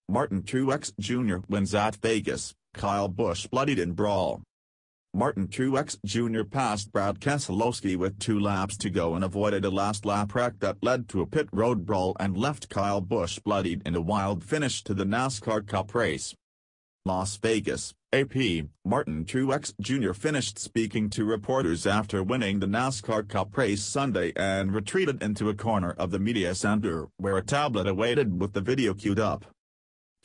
Martin Truex Jr. wins at Vegas, Kyle Busch bloodied in Brawl. Martin Truex Jr. passed Brad Keselowski with 2 laps to go and avoided a last-lap wreck that led to a pit road brawl and left Kyle Busch bloodied in a wild finish to the NASCAR Cup race. Las Vegas, AP, Martin Truex Jr. finished speaking to reporters after winning the NASCAR Cup race Sunday and retreated into a corner of the media center where a tablet awaited with the video queued up.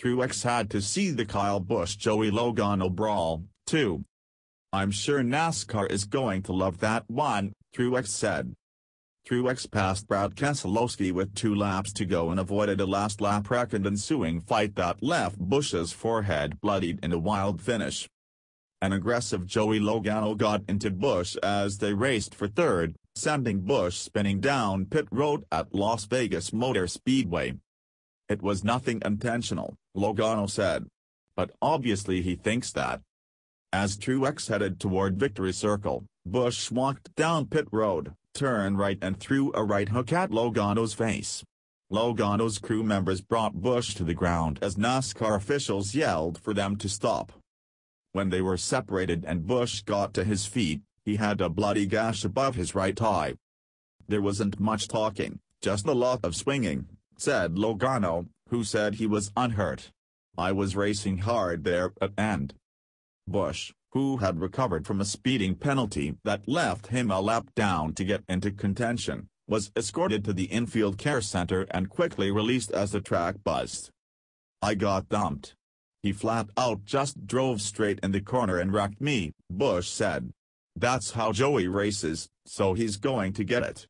Truex had to see the Kyle Busch-Joey Logano brawl, too. "I'm sure NASCAR is going to love that one," Truex said. Truex passed Brad Keselowski with 2 laps to go and avoided a last-lap wreck and ensuing fight that left Busch's forehead bloodied in a wild finish. An aggressive Joey Logano got into Busch as they raced for third, sending Busch spinning down pit road at Las Vegas Motor Speedway. "It was nothing intentional," Logano said. "But obviously he thinks that." As Truex headed toward Victory Circle, Busch walked down pit road, turned right and threw a right hook at Logano's face. Logano's crew members brought Busch to the ground as NASCAR officials yelled for them to stop. When they were separated and Busch got to his feet, he had a bloody gash above his right eye. "There wasn't much talking, just a lot of swinging," said Logano, who said he was unhurt. "I was racing hard there at end." Busch, who had recovered from a speeding penalty that left him a lap down to get into contention, was escorted to the infield care center and quickly released as the track buzzed. "I got dumped. He flat out just drove straight in the corner and wrecked me," Busch said. "That's how Joey races, so he's going to get it."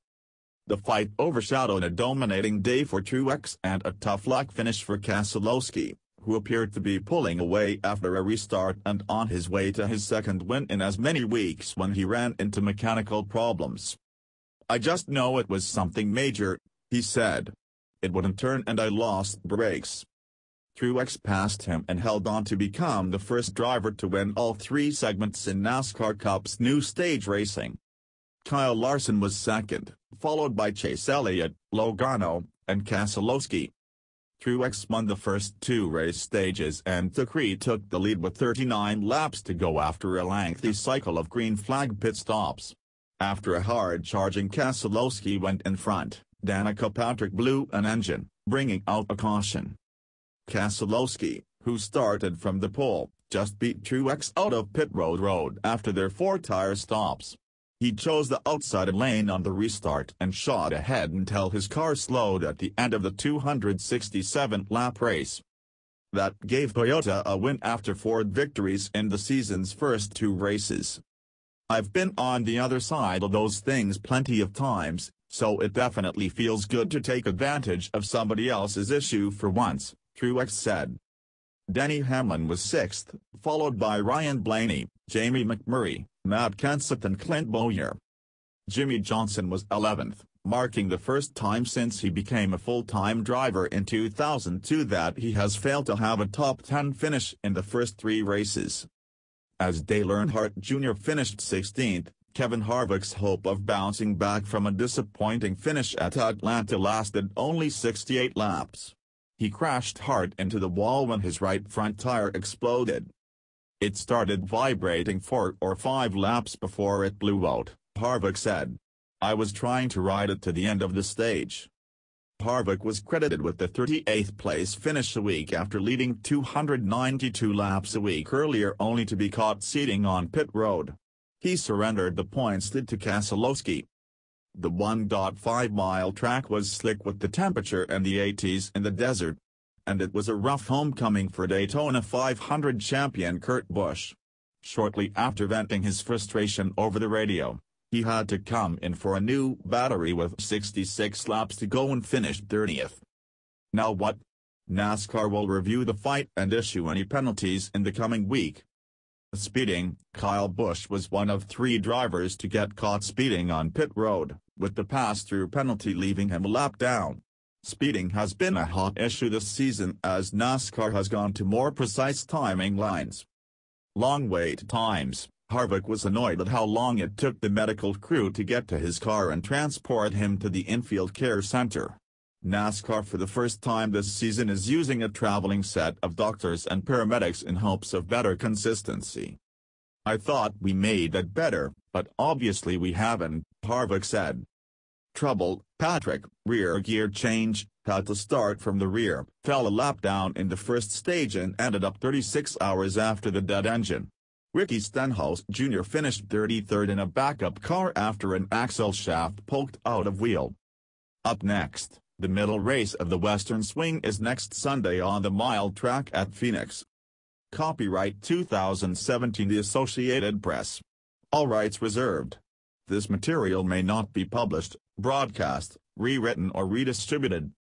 The fight overshadowed a dominating day for Truex and a tough luck finish for Keselowski, who appeared to be pulling away after a restart and on his way to his second win in as many weeks when he ran into mechanical problems. "I just know it was something major," he said. "It wouldn't turn and I lost brakes." Truex passed him and held on to become the first driver to win all 3 segments in NASCAR Cup's new stage racing. Kyle Larson was second, followed by Chase Elliott, Logano, and Keselowski. Truex won the first 2 race stages and took the lead with 39 laps to go after a lengthy cycle of green flag pit stops. After a hard-charging Keselowski went in front, Danica Patrick blew an engine, bringing out a caution. Keselowski, who started from the pole, just beat Truex out of pit road after their 4 tire stops. He chose the outside lane on the restart and shot ahead until his car slowed at the end of the 267-lap race. That gave Toyota a win after Ford victories in the season's first 2 races. "I've been on the other side of those things plenty of times, so it definitely feels good to take advantage of somebody else's issue for once," Truex said. Denny Hamlin was 6th, followed by Ryan Blaney, Jamie McMurray, Matt Kenseth and Clint Bowyer. Jimmy Johnson was 11th, marking the first time since he became a full-time driver in 2002 that he has failed to have a top 10 finish in the first 3 races. As Dale Earnhardt Jr. finished 16th, Kevin Harvick's hope of bouncing back from a disappointing finish at Atlanta lasted only 68 laps. He crashed hard into the wall when his right front tire exploded. "It started vibrating 4 or 5 laps before it blew out," Harvick said. "I was trying to ride it to the end of the stage." Harvick was credited with the 38th place finish a week after leading 292 laps a week earlier only to be caught seating on pit road. He surrendered the points lead to Keselowski. The 1.5-mile track was slick with the temperature in the 80s in the desert. And it was a rough homecoming for Daytona 500 champion Kurt Busch. Shortly after venting his frustration over the radio, he had to come in for a new battery with 66 laps to go and finished 30th. Now what? NASCAR will review the fight and issue any penalties in the coming week. Speeding, Kyle Busch was one of 3 drivers to get caught speeding on pit road, with the pass-through penalty leaving him a lap down. Speeding has been a hot issue this season as NASCAR has gone to more precise timing lines. Long wait times. Harvick was annoyed at how long it took the medical crew to get to his car and transport him to the infield care center. NASCAR for the first time this season is using a traveling set of doctors and paramedics in hopes of better consistency. "I thought we made that better, but obviously we haven't," Harvick said. "Trouble, Patrick, rear gear change, had to start from the rear, fell a lap down in the first stage and ended up 36 hours after the dead engine." Ricky Stenhouse Jr. finished 33rd in a backup car after an axle shaft poked out of wheel. Up next, the middle race of the Western Swing is next Sunday on the mile track at Phoenix. Copyright 2017 The Associated Press. All rights reserved. This material may not be published, broadcast, rewritten or redistributed.